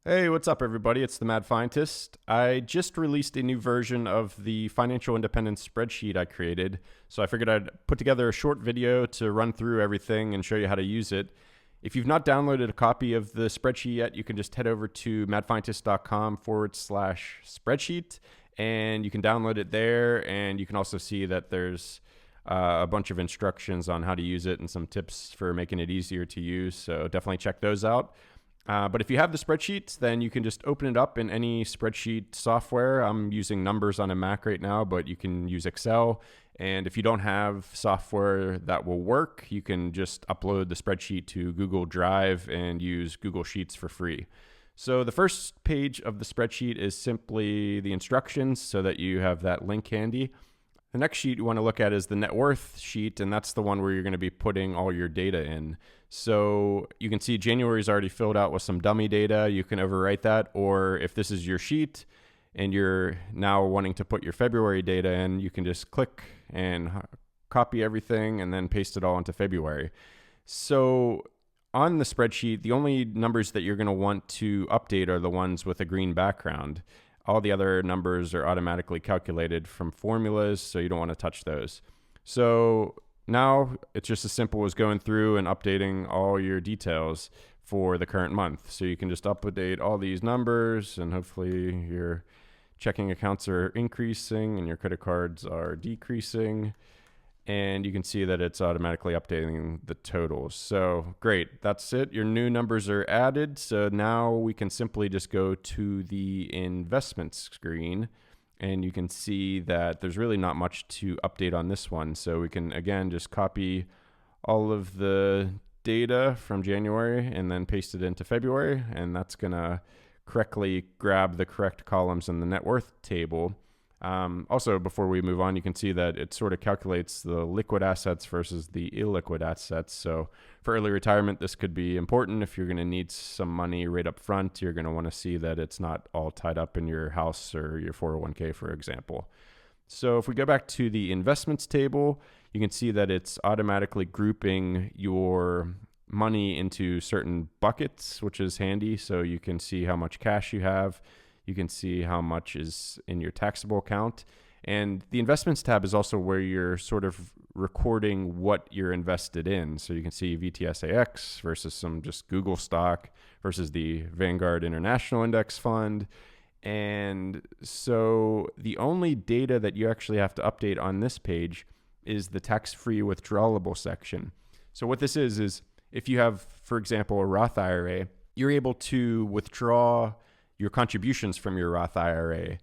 Hey, what's up, everybody? It's the Mad Fientist. I just released a new version of the financial independence spreadsheet I created, so I figured I'd put together a short video to run through everything and show you how to use it. If you've not downloaded a copy of the spreadsheet yet, you can just head over to madfientist.com/spreadsheet, and you can download it there, and you can also see that there's a bunch of instructions on how to use it and some tips for making it easier to use, so definitely check those out. But if you have the spreadsheet, then you can just open it up in any spreadsheet software. I'm using Numbers on a Mac right now, but you can use Excel. And if you don't have software that will work, you can just upload the spreadsheet to Google Drive and use Google Sheets for free. So the first page of the spreadsheet is simply the instructions so that you have that link handy. The next sheet you want to look at is the net worth sheet, and that's the one where you're going to be putting all your data in. So you can see January is already filled out with some dummy data. You can overwrite that, or if this is your sheet and you're now wanting to put your February data in, you can just click and copy everything and then paste it all into February. So on the spreadsheet, the only numbers that you're going to want to update are the ones with a green background. All the other numbers are automatically calculated from formulas, so you don't want to touch those. So now it's just as simple as going through and updating all your details for the current month. So you can just update all these numbers, and hopefully your checking accounts are increasing and your credit cards are decreasing. And you can see that it's automatically updating the totals. So great, that's it. Your new numbers are added. So now we can simply just go to the investment screen, and you can see that there's really not much to update on this one. So we can, again, just copy all of the data from January and then paste it into February. And that's going to correctly grab the correct columns in the net worth table. Also, before we move on, you can see that it sort of calculates the liquid assets versus the illiquid assets. So for early retirement, this could be important. If you're going to need some money right up front, you're going to want to see that it's not all tied up in your house or your 401k, for example. So if we go back to the investments table, you can see that it's automatically grouping your money into certain buckets, which is handy. So you can see how much cash you have. You can see how much is in your taxable account. And the investments tab is also where you're sort of recording what you're invested in. So you can see VTSAX versus some just Google stock versus the Vanguard International Index Fund. And so the only data that you actually have to update on this page is the tax-free withdrawable section. So what this is if you have, for example, a Roth IRA, you're able to withdraw your contributions from your Roth IRA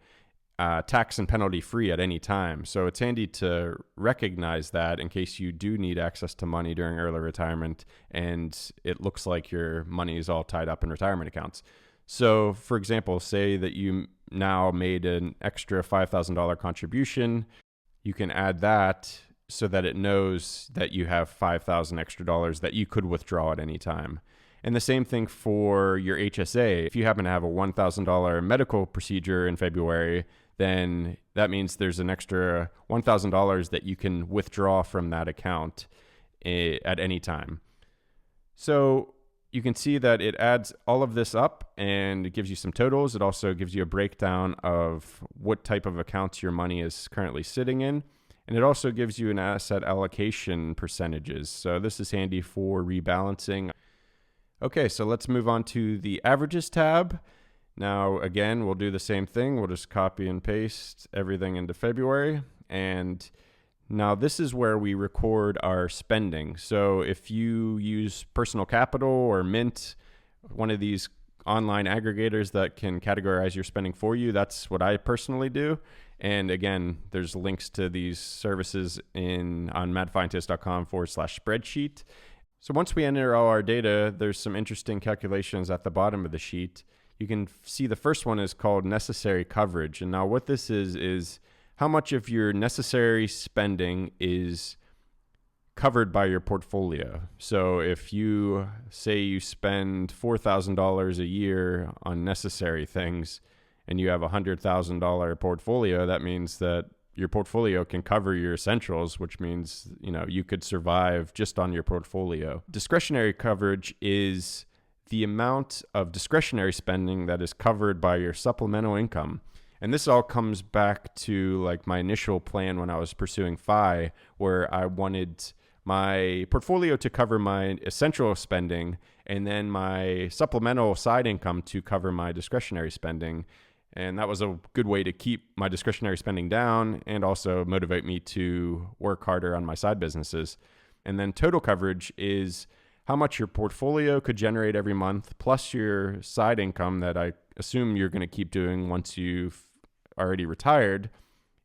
tax and penalty free at any time. So it's handy to recognize that in case you do need access to money during early retirement and it looks like your money is all tied up in retirement accounts. So for example, say that you now made an extra $5,000 contribution, you can add that so that it knows that you have $5,000 extra dollars that you could withdraw at any time. And the same thing for your HSA. If you happen to have a $1,000 medical procedure in February, then that means there's an extra $1,000 that you can withdraw from that account at any time. So you can see that it adds all of this up and it gives you some totals. It also gives you a breakdown of what type of accounts your money is currently sitting in. And it also gives you an asset allocation percentages. So this is handy for rebalancing. Okay, so let's move on to the averages tab. Now, again, we'll do the same thing. We'll just copy and paste everything into February. And now this is where we record our spending. So if you use Personal Capital or Mint, one of these online aggregators that can categorize your spending for you, that's what I personally do. And again, there's links to these services on madfientist.com/spreadsheet. So once we enter all our data, there's some interesting calculations at the bottom of the sheet. You can see the first one is called necessary coverage. And now what this is how much of your necessary spending is covered by your portfolio. So if you say you spend $4,000 a year on necessary things and you have a $100,000 portfolio, that means that your portfolio can cover your essentials, which means, you could survive just on your portfolio. Discretionary coverage is the amount of discretionary spending that is covered by your supplemental income. And this all comes back to like my initial plan when I was pursuing FI, where I wanted my portfolio to cover my essential spending and then my supplemental side income to cover my discretionary spending. And that was a good way to keep my discretionary spending down and also motivate me to work harder on my side businesses. And then total coverage is how much your portfolio could generate every month, plus your side income that I assume you're going to keep doing once you've already retired,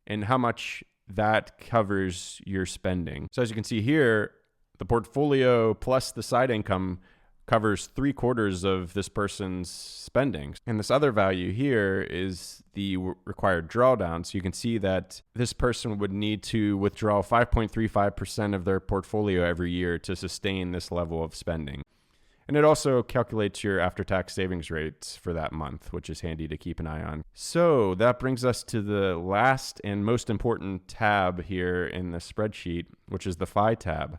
and how much that covers your spending. So as you can see here, the portfolio plus the side income covers 3/4 of this person's spending. And this other value here is the required drawdown. So you can see that this person would need to withdraw 5.35% of their portfolio every year to sustain this level of spending. And it also calculates your after-tax savings rates for that month, which is handy to keep an eye on. So that brings us to the last and most important tab here in the spreadsheet, which is the FI tab.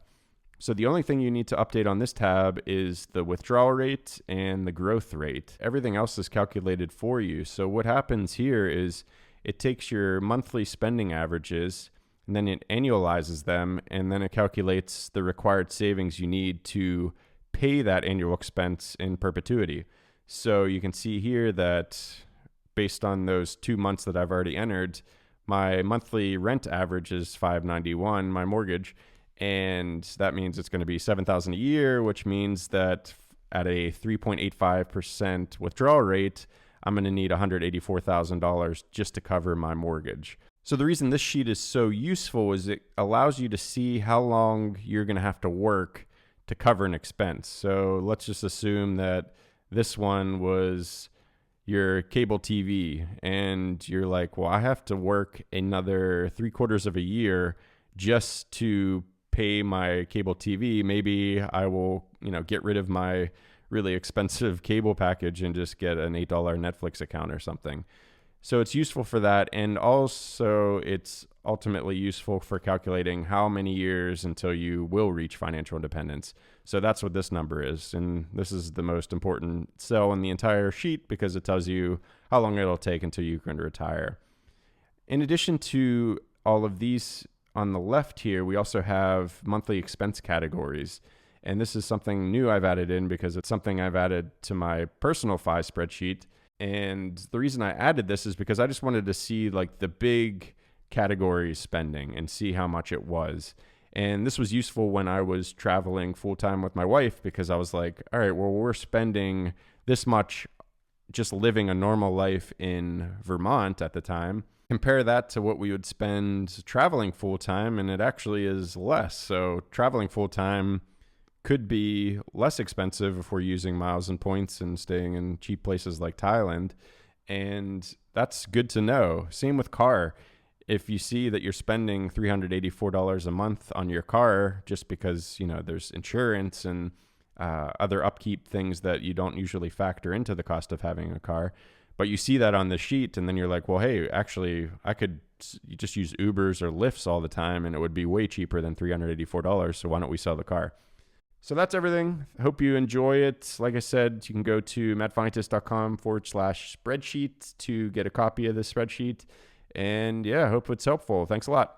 So the only thing you need to update on this tab is the withdrawal rate and the growth rate. Everything else is calculated for you. So what happens here is it takes your monthly spending averages and then it annualizes them, and then it calculates the required savings you need to pay that annual expense in perpetuity. So you can see here that based on those 2 months that I've already entered, my monthly rent average is $591, my mortgage, and that means it's going to be $7,000 a year, which means that at a 3.85% withdrawal rate, I'm going to need $184,000 just to cover my mortgage. So the reason this sheet is so useful is it allows you to see how long you're going to have to work to cover an expense. So let's just assume that this one was your cable TV, and you're like, well, I have to work another 3/4 of a year just to pay my cable TV. Maybe I will, get rid of my really expensive cable package and just get an $8 Netflix account or something. So it's useful for that. And also it's ultimately useful for calculating how many years until you will reach financial independence. So that's what this number is. And this is the most important cell in the entire sheet because it tells you how long it'll take until you can retire. In addition to all of these on the left here, we also have monthly expense categories. And this is something new I've added in because it's something I've added to my personal FI spreadsheet. And the reason I added this is because I just wanted to see like the big category spending and see how much it was. And this was useful when I was traveling full time with my wife because I was like, all right, well, we're spending this much just living a normal life in Vermont at the time. Compare that to what we would spend traveling full time, and it actually is less. So traveling full time could be less expensive if we're using miles and points and staying in cheap places like Thailand. And that's good to know. Same with car. If you see that you're spending $384 a month on your car just because, there's insurance and other upkeep things that you don't usually factor into the cost of having a car, but you see that on the sheet and then you're like, well, hey, actually I could just use Ubers or Lyfts all the time and it would be way cheaper than $384. So why don't we sell the car? So that's everything. I hope you enjoy it. Like I said, you can go to madfientist.com/spreadsheet to get a copy of this spreadsheet. And yeah, I hope it's helpful. Thanks a lot.